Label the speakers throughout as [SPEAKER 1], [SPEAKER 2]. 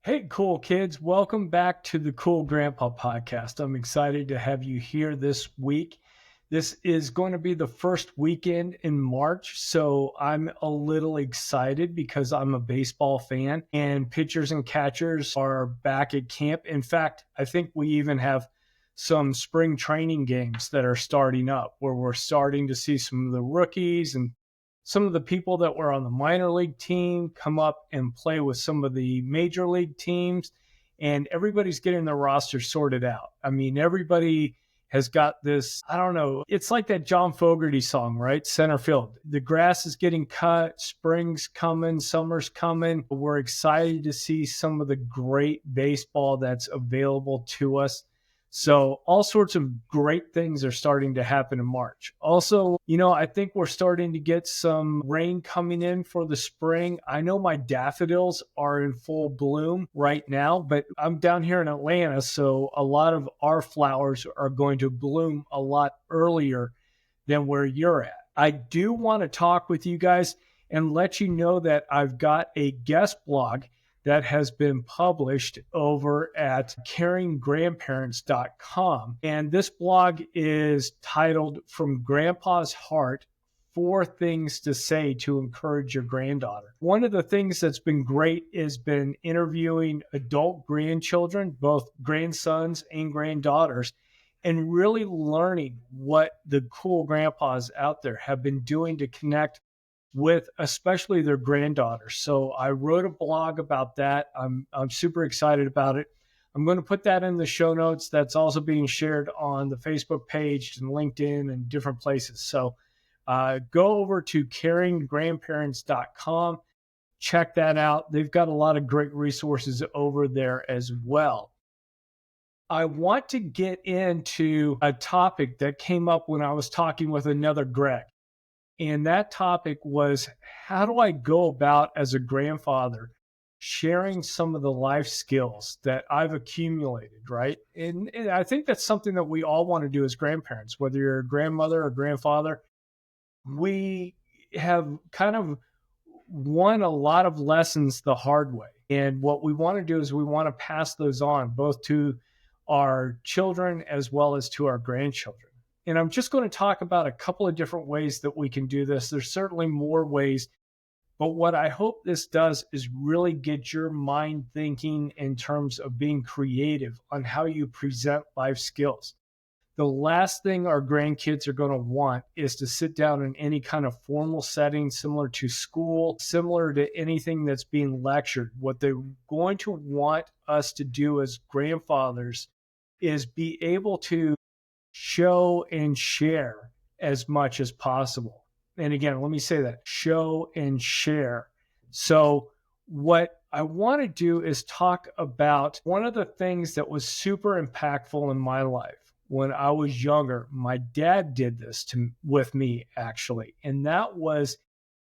[SPEAKER 1] Hey, cool kids. Welcome back to the Cool Grandpa podcast. I'm excited to have you here this week. This is going to be the first weekend in March, so I'm a little excited because I'm a baseball fan and pitchers and catchers are back at camp. In fact, I think we even have some spring training games that are starting up where we're starting to see some of the rookies and some of the people that were on the minor league team come up and play with some of the major league teams, and everybody's getting their roster sorted out. I mean, everybody has got this, I don't know, it's like that John Fogerty song, right? Center field. The grass is getting cut, spring's coming, summer's coming. We're excited to see some of the great baseball that's available to us. So all sorts of great things are starting to happen in March. Also, I think we're starting to get some rain coming in for the spring. I know my daffodils are in full bloom right now, but I'm down here in Atlanta, so a lot of our flowers are going to bloom a lot earlier than where you're at. I do want to talk with you guys and let you know that I've got a guest blog that has been published over at caringgrandparents.com. And this blog is titled From Grandpa's Heart, 4 Things to Say to Encourage Your Granddaughter. One of the things that's been great has been interviewing adult grandchildren, both grandsons and granddaughters, and really learning what the cool grandpas out there have been doing to connect with especially their granddaughters. So I wrote a blog about that. I'm super excited about it. I'm going to put that in the show notes. That's also being shared on the Facebook page and LinkedIn and different places. So go over to caringgrandparents.com. Check that out. They've got a lot of great resources over there as well. I want to get into a topic that came up when I was talking with another Greg. And that topic was, how do I go about as a grandfather sharing some of the life skills that I've accumulated, right? And I think that's something that we all want to do as grandparents, whether you're a grandmother or grandfather. We have kind of won a lot of lessons the hard way. And what we want to do is we want to pass those on both to our children as well as to our grandchildren. And I'm just going to talk about a couple of different ways that we can do this. There's certainly more ways, but what I hope this does is really get your mind thinking in terms of being creative on how you present life skills. The last thing our grandkids are going to want is to sit down in any kind of formal setting, similar to school, similar to anything that's being lectured. What they're going to want us to do as grandfathers is be able to show and share as much as possible. And again, let me say that, show and share. So what I want to do is talk about one of the things that was super impactful in my life. When I was younger, my dad did this with me, actually. And that was,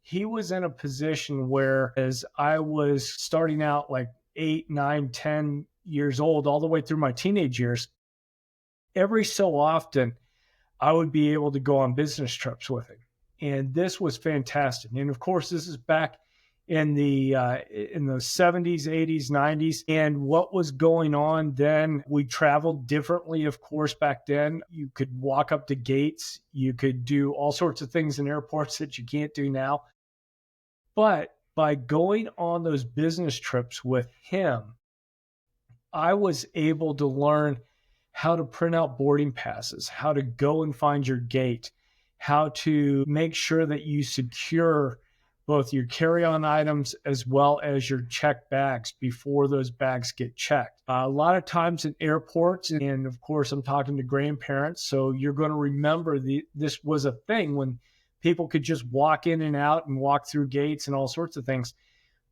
[SPEAKER 1] he was in a position where as I was starting out like 8, 9, 10 years old, all the way through my teenage years, every so often, I would be able to go on business trips with him. And this was fantastic. And of course, this is back in the 70s, 80s, 90s. And what was going on then, we traveled differently, of course, back then. You could walk up to gates. You could do all sorts of things in airports that you can't do now. But by going on those business trips with him, I was able to learn how to print out boarding passes, how to go and find your gate, how to make sure that you secure both your carry-on items as well as your checked bags before those bags get checked. A lot of times in airports, and of course I'm talking to grandparents, so you're going to remember this was a thing when people could just walk in and out and walk through gates and all sorts of things.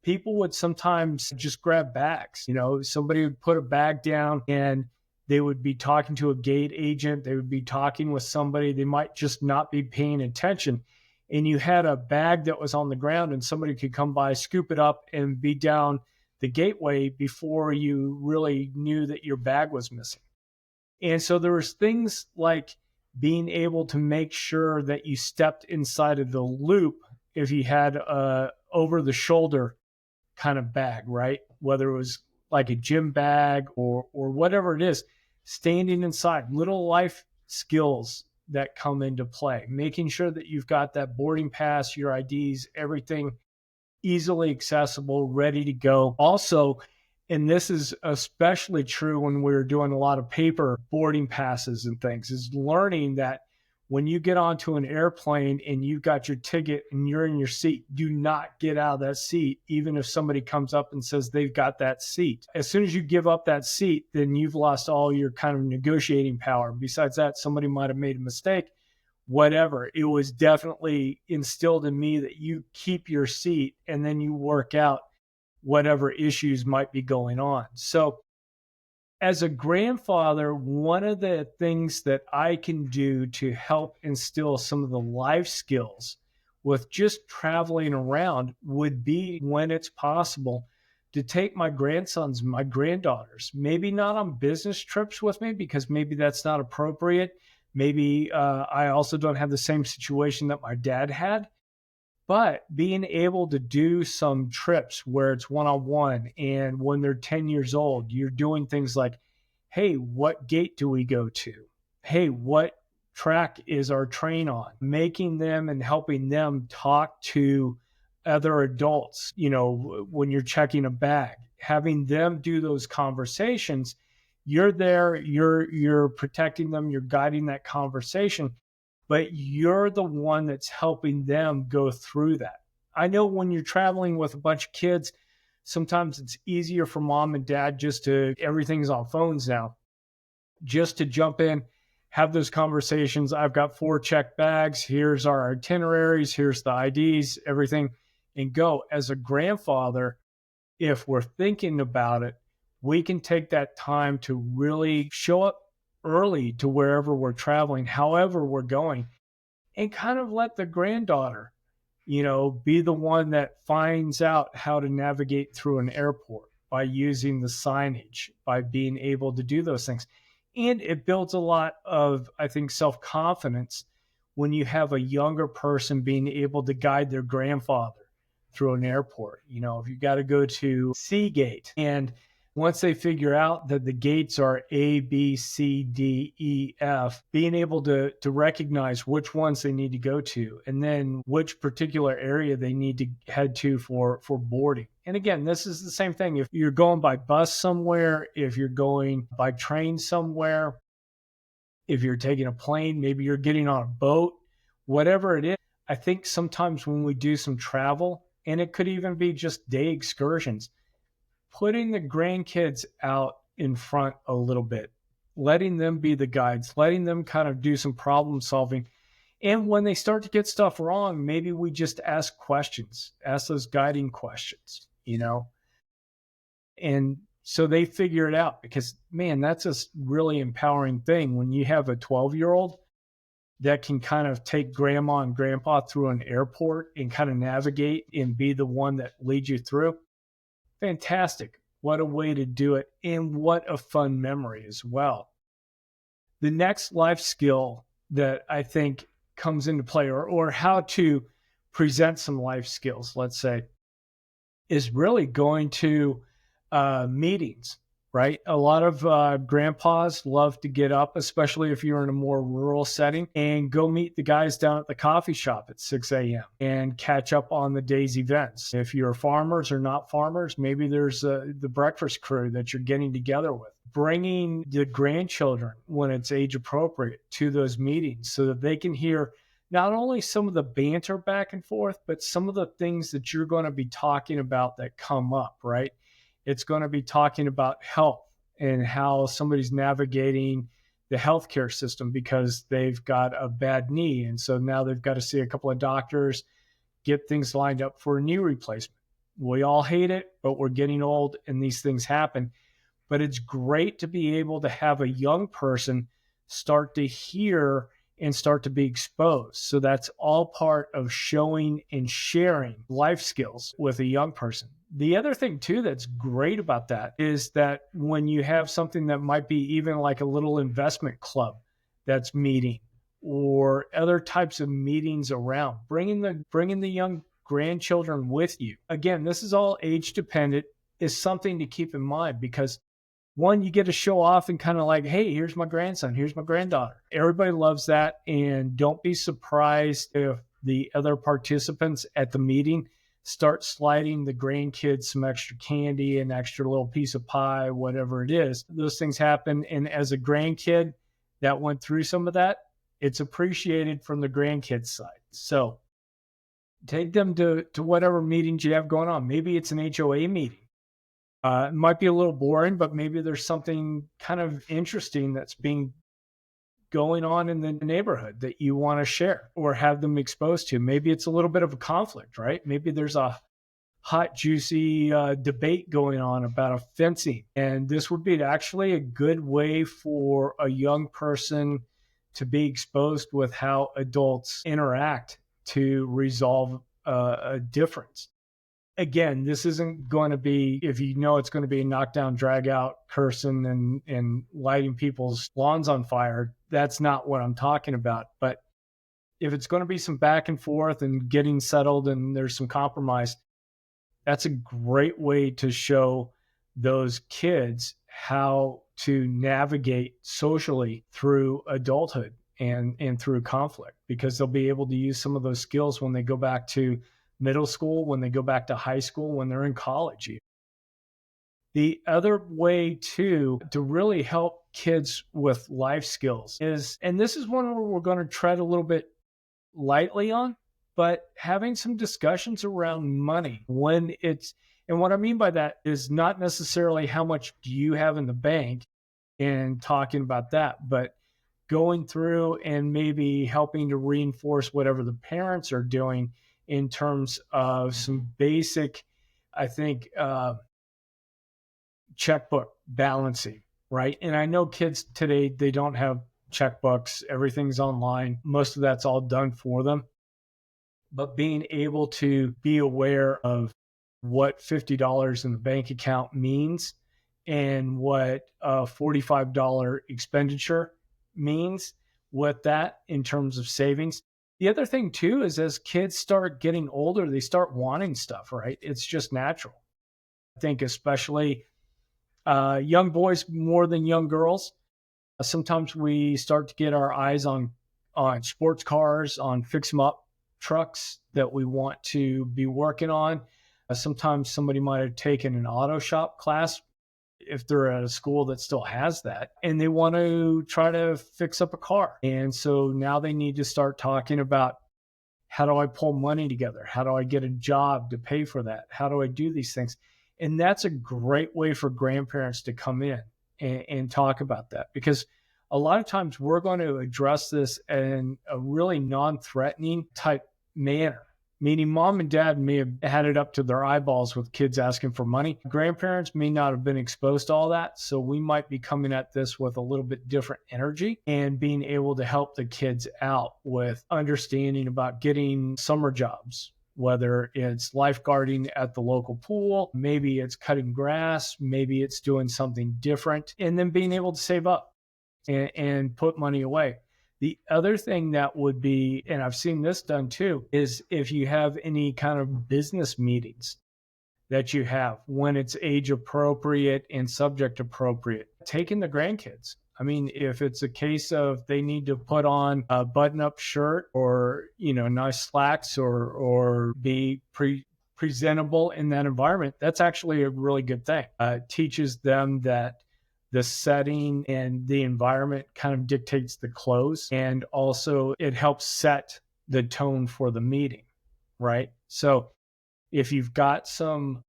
[SPEAKER 1] People would sometimes just grab bags. Somebody would put a bag down and they would be talking to a gate agent. They would be talking with somebody. They might just not be paying attention. And you had a bag that was on the ground and somebody could come by, scoop it up, and be down the gateway before you really knew that your bag was missing. And so there was things like being able to make sure that you stepped inside of the loop if you had a over the shoulder kind of bag, right? Whether it was like a gym bag or whatever it is, standing inside, little life skills that come into play, making sure that you've got that boarding pass, your IDs, everything easily accessible, ready to go. Also, and this is especially true when we're doing a lot of paper boarding passes and things, is learning that when you get onto an airplane and you've got your ticket and you're in your seat, do not get out of that seat, even if somebody comes up and says they've got that seat. As soon as you give up that seat, then you've lost all your kind of negotiating power. Besides that, somebody might have made a mistake, whatever. It was definitely instilled in me that you keep your seat and then you work out whatever issues might be going on. So, as a grandfather, one of the things that I can do to help instill some of the life skills with just traveling around would be, when it's possible, to take my grandsons, my granddaughters, maybe not on business trips with me because maybe that's not appropriate. Maybe I also don't have the same situation that my dad had, but being able to do some trips where it's one-on-one, and when they're 10 years old, you're doing things like, hey, what gate do we go to? Hey, what track is our train on? Making them and helping them talk to other adults, when you're checking a bag, having them do those conversations. You're there, you're protecting them, you're guiding that conversation, but you're the one that's helping them go through that. I know when you're traveling with a bunch of kids, sometimes it's easier for mom and dad everything's on phones now, just to jump in, have those conversations. I've got 4 checked bags. Here's our itineraries. Here's the IDs, everything, and go. As a grandfather, if we're thinking about it, we can take that time to really show up early to wherever we're traveling, however we're going, and kind of let the granddaughter, be the one that finds out how to navigate through an airport by using the signage, by being able to do those things. And it builds a lot of, I think, self-confidence when you have a younger person being able to guide their grandfather through an airport. If you got to go to C gate, and once they figure out that the gates are A, B, C, D, E, F, being able to recognize which ones they need to go to, and then which particular area they need to head to for boarding. And again, this is the same thing. If you're going by bus somewhere, if you're going by train somewhere, if you're taking a plane, maybe you're getting on a boat, whatever it is. I think sometimes when we do some travel, and it could even be just day excursions, putting the grandkids out in front a little bit, letting them be the guides, letting them kind of do some problem solving. And when they start to get stuff wrong, maybe we just ask questions, ask those guiding questions, and so they figure it out, because man, that's a really empowering thing when you have a 12-year-old that can kind of take grandma and grandpa through an airport and kind of navigate and be the one that leads you through. Fantastic. What a way to do it. And what a fun memory as well. The next life skill that I think comes into play, or how to present some life skills, let's say, is really going to meetings, right? A lot of grandpas love to get up, especially if you're in a more rural setting, and go meet the guys down at the coffee shop at 6 a.m. and catch up on the day's events. If you're farmers or not farmers, maybe there's the breakfast crew that you're getting together with. Bringing the grandchildren, when it's age appropriate, to those meetings so that they can hear not only some of the banter back and forth, but some of the things that you're going to be talking about that come up, right? It's going to be talking about health and how somebody's navigating the healthcare system because they've got a bad knee. And so now they've got to see a couple of doctors, get things lined up for a knee replacement. We all hate it, but we're getting old and these things happen. But it's great to be able to have a young person start to hear and start to be exposed. So that's all part of showing and sharing life skills with a young person. The other thing too that's great about that is that when you have something that might be even like a little investment club that's meeting, or other types of meetings around, bringing the young grandchildren with you. Again, this is all age dependent. is something to keep in mind because one, you get to show off and kind of like, hey, here's my grandson, here's my granddaughter. Everybody loves that. And don't be surprised if the other participants at the meeting start sliding the grandkids some extra candy, an extra little piece of pie, whatever it is. Those things happen. And as a grandkid that went through some of that, it's appreciated from the grandkids side. So take them to whatever meetings you have going on. Maybe it's an HOA meeting. It might be a little boring, but maybe there's something kind of interesting that's being going on in the neighborhood that you want to share or have them exposed to. Maybe it's a little bit of a conflict, right? Maybe there's a hot, juicy debate going on about a fencing. And this would be actually a good way for a young person to be exposed with how adults interact to resolve a difference. Again, this isn't going to be, if you know it's going to be a knockdown, drag out, cursing and lighting people's lawns on fire. That's not what I'm talking about. But if it's going to be some back and forth and getting settled and there's some compromise, that's a great way to show those kids how to navigate socially through adulthood and through conflict, because they'll be able to use some of those skills when they go back to middle school, when they go back to high school, when they're in college. The other way to really help kids with life skills is, and this is one where we're going to tread a little bit lightly on, but having some discussions around money when it's, and what I mean by that is not necessarily how much do you have in the bank and talking about that, but going through and maybe helping to reinforce whatever the parents are doing in terms of some basic, I think, checkbook balancing, right? And I know kids today, they don't have checkbooks. Everything's online. Most of that's all done for them. But being able to be aware of what $50 in the bank account means and what a $45 expenditure means with that in terms of savings. The other thing too is as kids start getting older, they start wanting stuff, right? It's just natural. I think especially young boys more than young girls. Sometimes we start to get our eyes on sports cars, on fix 'em up trucks that we want to be working on. Sometimes somebody might have taken an auto shop class if they're at a school that still has that, and they want to try to fix up a car. And so now they need to start talking about, how do I pull money together? How do I get a job to pay for that? How do I do these things? And that's a great way for grandparents to come in and talk about that, because a lot of times we're going to address this in a really non-threatening type manner. Meaning mom and dad may have had it up to their eyeballs with kids asking for money. Grandparents may not have been exposed to all that. So we might be coming at this with a little bit different energy and being able to help the kids out with understanding about getting summer jobs, whether it's lifeguarding at the local pool, maybe it's cutting grass, maybe it's doing something different, and then being able to save up and put money away. The other thing that would be, and I've seen this done too, is if you have any kind of business meetings that you have when it's age appropriate and subject appropriate, taking the grandkids. I mean, if it's a case of they need to put on a button-up shirt or, nice slacks or be presentable in that environment, that's actually a really good thing. It teaches them that the setting and the environment kind of dictates the clothes. And also it helps set the tone for the meeting, right? So if you've got some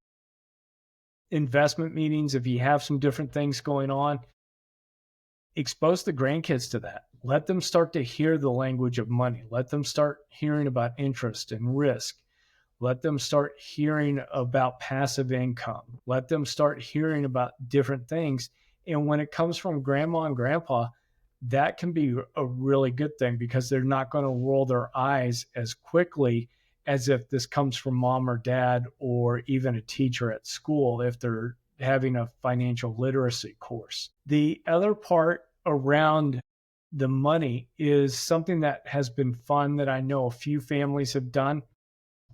[SPEAKER 1] investment meetings, if you have some different things going on, expose the grandkids to that. Let them start to hear the language of money. Let them start hearing about interest and risk. Let them start hearing about passive income. Let them start hearing about different things. And when it comes from grandma and grandpa, that can be a really good thing, because they're not going to roll their eyes as quickly as if this comes from mom or dad or even a teacher at school if they're having a financial literacy course. The other part around the money is something that has been fun that I know a few families have done,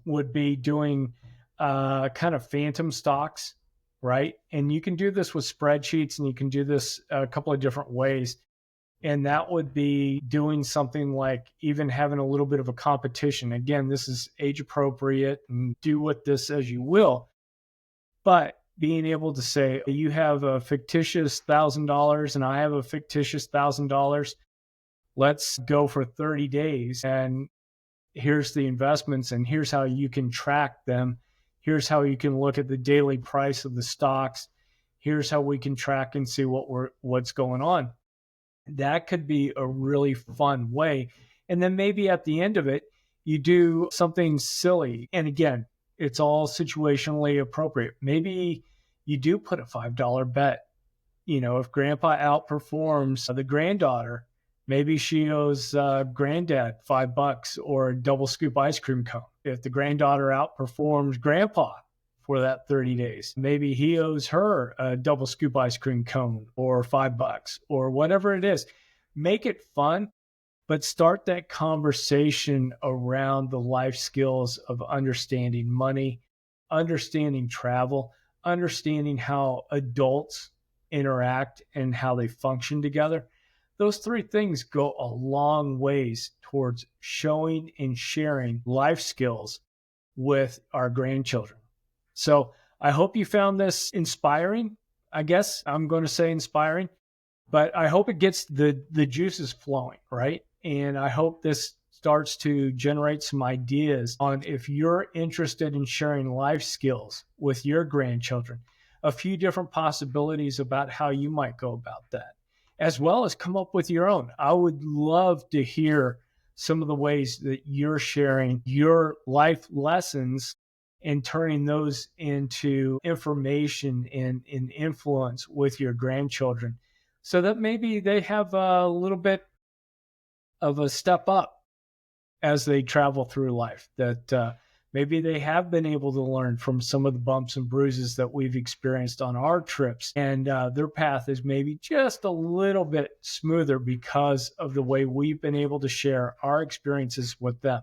[SPEAKER 1] would be doing kind of phantom stocks right? And you can do this with spreadsheets, and you can do this a couple of different ways. And that would be doing something like even having a little bit of a competition. Again, this is age appropriate and do with this as you will. But being able to say, you have a fictitious $1,000 and I have a fictitious $1,000. Let's go for 30 days. And here's the investments, and here's how you can track them. Here's how you can look at the daily price of the stocks. Here's how we can track and see what's going on. That could be a really fun way. And then maybe at the end of it, you do something silly. And again, it's all situationally appropriate. Maybe you do put a $5 bet. If grandpa outperforms the granddaughter, maybe she owes granddad $5 or a double scoop ice cream cone. If the granddaughter outperforms grandpa for that 30 days, maybe he owes her a double scoop ice cream cone or $5 or whatever it is. Make it fun, but start that conversation around the life skills of understanding money, understanding travel, understanding how adults interact and how they function together. Those three things go a long ways towards showing and sharing life skills with our grandchildren. So I hope you found this inspiring. I guess I'm going to say inspiring, but I hope it gets the juices flowing, right? And I hope this starts to generate some ideas on, if you're interested in sharing life skills with your grandchildren, a few different possibilities about how you might go about that, as well as come up with your own. I would love to hear some of the ways that you're sharing your life lessons and turning those into information and influence with your grandchildren, so that maybe they have a little bit of a step up as they travel through life, that maybe they have been able to learn from some of the bumps and bruises that we've experienced on our trips, and their path is maybe just a little bit smoother because of the way we've been able to share our experiences with them.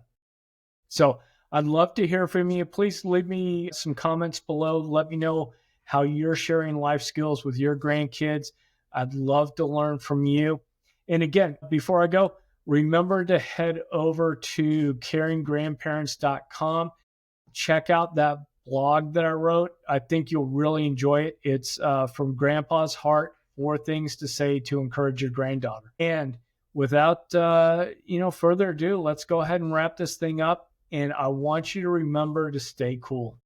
[SPEAKER 1] So I'd love to hear from you. Please leave me some comments below. Let me know how you're sharing life skills with your grandkids. I'd love to learn from you. And again, before I go, remember to head over to caringgrandparents.com. Check out that blog that I wrote. I think you'll really enjoy it. It's from Grandpa's Heart, 4 things to say to encourage your granddaughter. And without further ado, let's go ahead and wrap this thing up. And I want you to remember to stay cool.